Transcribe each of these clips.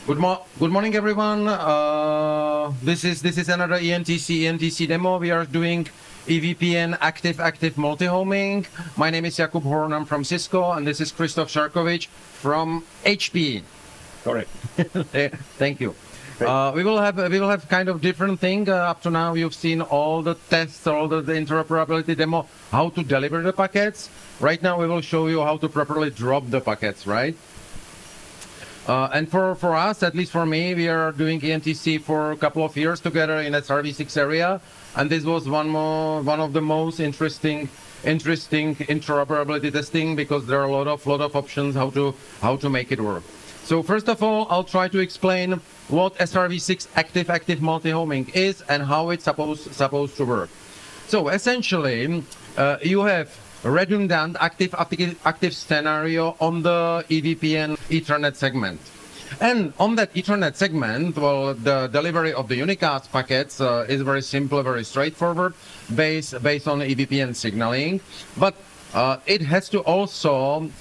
Good morning, everyone. This is another EANTC demo. We are doing EVPN active multi-homing. My name is Jakub Horn. I'm from Cisco, and this is Krzysztof Szarkowicz from HP. Correct. Thank you. We will have kind of different thing. Up to now, you've seen all the tests, all the interoperability demo, how to deliver the packets. Right now, we will show you how to properly drop the packets, right? And for us, at least for me, we are doing EANTC for a couple of years together in SRv6 area, and this was one of the most interesting interoperability testing, because there are a lot of options how to make it work. So first of all, I'll try to explain what SRv6 active multi-homing is and how it's supposed to work. So essentially, you have redundant active scenario on the EVPN Ethernet segment. And on that Ethernet segment, well, the delivery of the unicast packets is very simple, very straightforward, based on EVPN signaling. But it has to also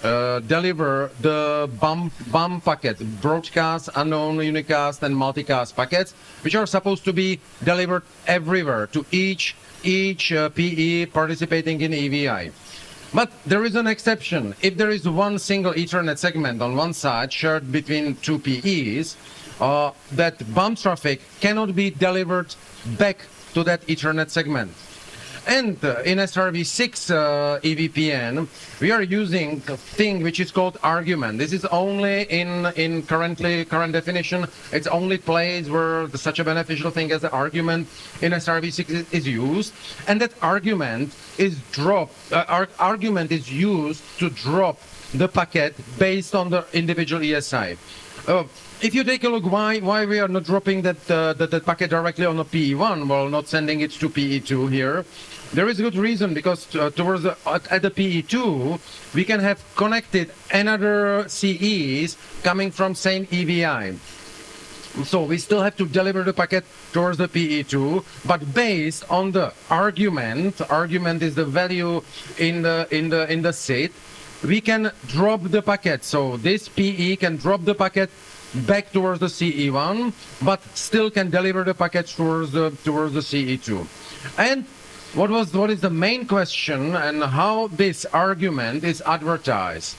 deliver the BUM packets, broadcast, unknown, unicast, and multicast packets, which are supposed to be delivered everywhere to each PE participating in EVI. But there is an exception. If there is one single Ethernet segment on one side shared between two PEs, that BUM traffic cannot be delivered back to that Ethernet segment. And in SRv6 EVPN, we are using a thing which is called argument. This is only in current definition. It's only place where such a beneficial thing as an argument in SRv6 is used, and that argument is argument is used to drop the packet based on the individual ESI. If you take a look, why we are not dropping that packet directly on a PE1, well, not sending it to PE2 here, there is a good reason, because at the PE2 we can have connected another CEs coming from same EVI. So we still have to deliver the packet towards the PE2, but based on the argument is the value in the SID, we can drop the packet. So this PE can drop the packet back towards the CE1, but still can deliver the packet towards the CE2. And what is the main question, and how this argument is advertised?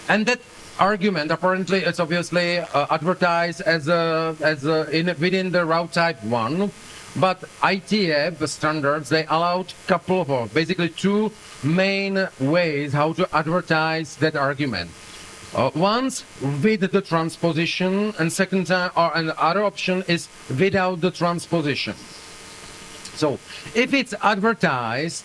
And that argument apparently is obviously advertised as within the route type 1, but ITF standards, they allowed basically two main ways how to advertise that argument. Once with the transposition, and second time, and the other option is without the transposition. So if it's advertised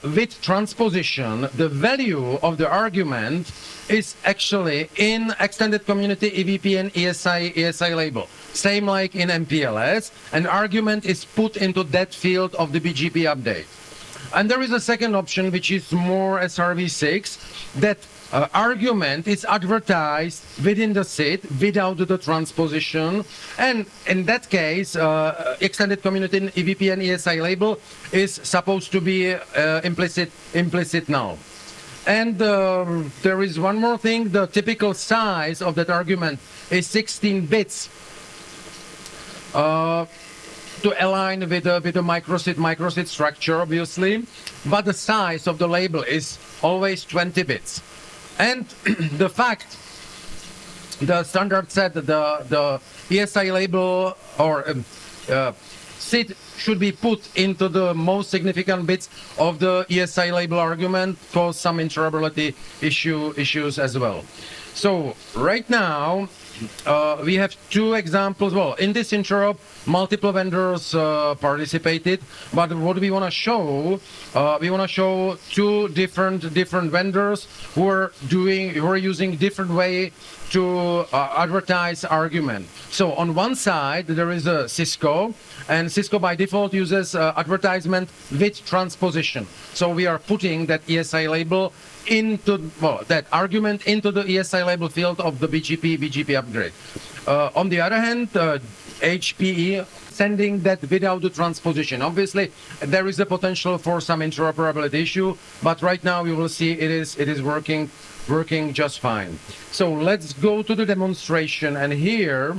with transposition, the value of the argument is actually in extended community EVPN ESI label. Same like in MPLS, an argument is put into that field of the BGP update. And there is a second option, which is more SRv6, that argument is advertised within the SID without the transposition, and in that case, extended community EVPN ESI label is supposed to be implicit null. And there is one more thing: the typical size of that argument is 16 bits. To align with the microSID structure, obviously, but the size of the label is always 20 bits. And the fact, the standard said that the ESI label or SID should be put into the most significant bits of the ESI label argument, cause some interoperability issues as well. So right now, we have two examples. Well, in this interop, multiple vendors participated, but what we want to show, two different vendors who are using different way to advertise argument. So on one side there is a Cisco, and Cisco by default uses advertisement with transposition. So we are putting that ESI label into that argument into the ESI label field of the BGP upgrade. On the other hand, HPE sending that without the transposition. Obviously, there is a potential for some interoperability issue, but right now you will see it is working working just fine. So let's go to the demonstration, and here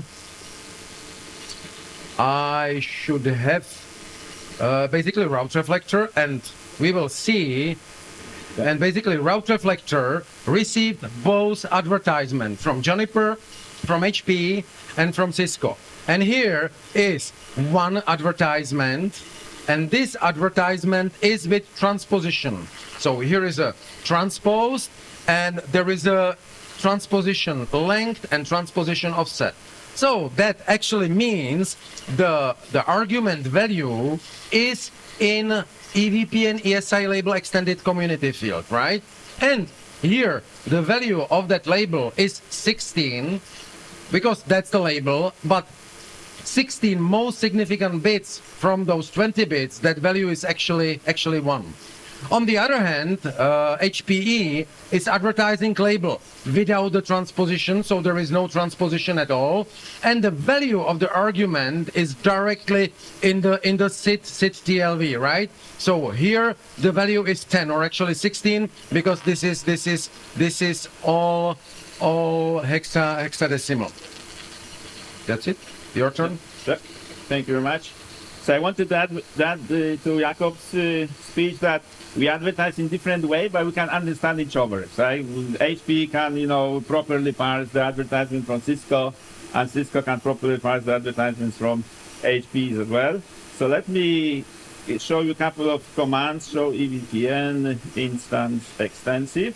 I should have basically route reflector, and we will see. And basically, route reflector received both advertisement from Juniper, from HP, and from Cisco. And here is one advertisement, and this advertisement is with transposition. So here is a transpose, and there is a transposition length and transposition offset. So that actually means the argument value is in EVPN ESI label extended community field, right? And here the value of that label is 16 because that's the label, but 16 most significant bits from those 20 bits, that value is actually 1. On the other hand, HPE is advertising label without the transposition, so there is no transposition at all, and the value of the argument is directly in the SID TLV, right? So here the value is 10, or actually 16, because this is all hexadecimal. That's it. Your turn. Thank you very much. So I wanted to add to Jakob's speech that we advertise in different way, but we can understand each other. So HP can, properly parse the advertisement from Cisco, and Cisco can properly parse the advertisements from HP as well. So let me show you a couple of commands. Show EVPN instance extensive.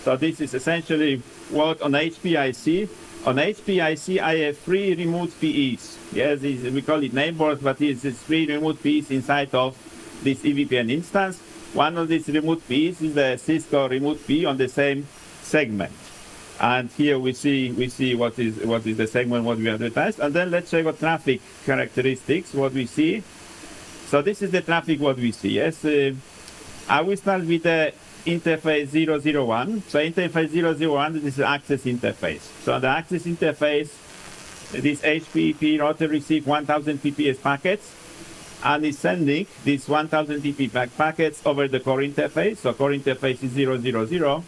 So this is essentially what on HP I see. On HP I see I have 3 remote PEs. Yes, we call it neighbors, but it's 3 remote PEs inside of this EVPN instance. One of these remote PEs is the Cisco remote PE on the same segment. And here we see what is the segment what we advertised. And then let's check what traffic characteristics, what we see. So this is the traffic what we see. Yes, I will start with the interface 001. So interface 001 this is access interface. So the access interface, this HPP router receives 1000 PPS packets and is sending these 1000 TP packets over the core interface. So core interface is 000,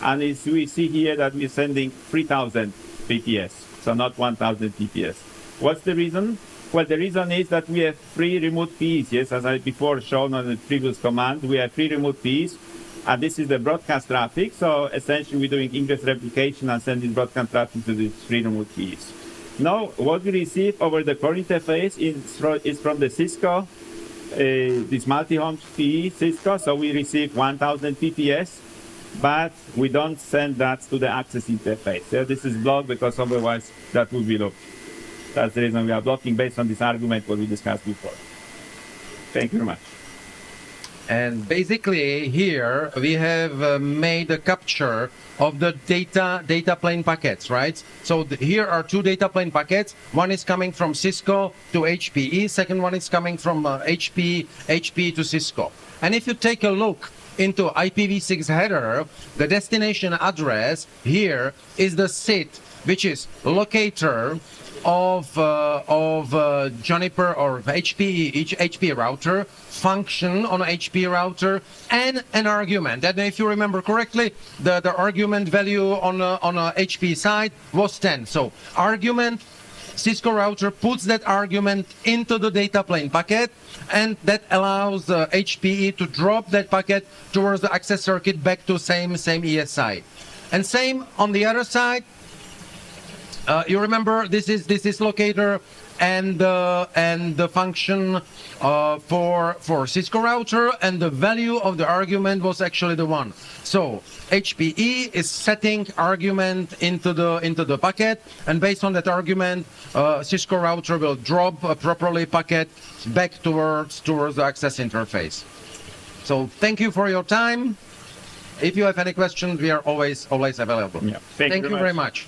and we see here that we're sending 3000 PPS, so not 1000 PPS. What's the reason? Well, the reason is that we have 3 remote PEs. Yes, as I before shown on the previous command, we have 3 remote PEs, and this is the broadcast traffic. So essentially, we're doing ingress replication and sending broadcast traffic to these 3 remote PEs. Now, what we receive over the core interface is from the Cisco, this multi-home PE Cisco. So we receive 1000 PPS, but we don't send that to the access interface. So this is blocked because otherwise that would be locked. That's the reason we are blocking based on this argument what we discussed before. Thank you very much. And basically here we have made a capture of the data plane packets, right? So here are 2 data plane packets. One is coming from Cisco to HPE. Second one is coming from HP to Cisco. And if you take a look into IPv6 header, the destination address here is the SID, which is locator of Juniper or HP router, function on HP router, and an argument. And if you remember correctly, the argument value on a HP side was 10. So argument, Cisco router puts that argument into the data plane packet, and that allows HPE to drop that packet towards the access circuit back to same ESI. And same on the other side. You remember this is locator and the function for Cisco router, and the value of the argument was actually the 1. So HPE is setting argument into the packet, and based on that argument, Cisco router will drop a properly packet back towards the access interface. So thank you for your time. If you have any questions, we are always available. Yeah. Thank you very much.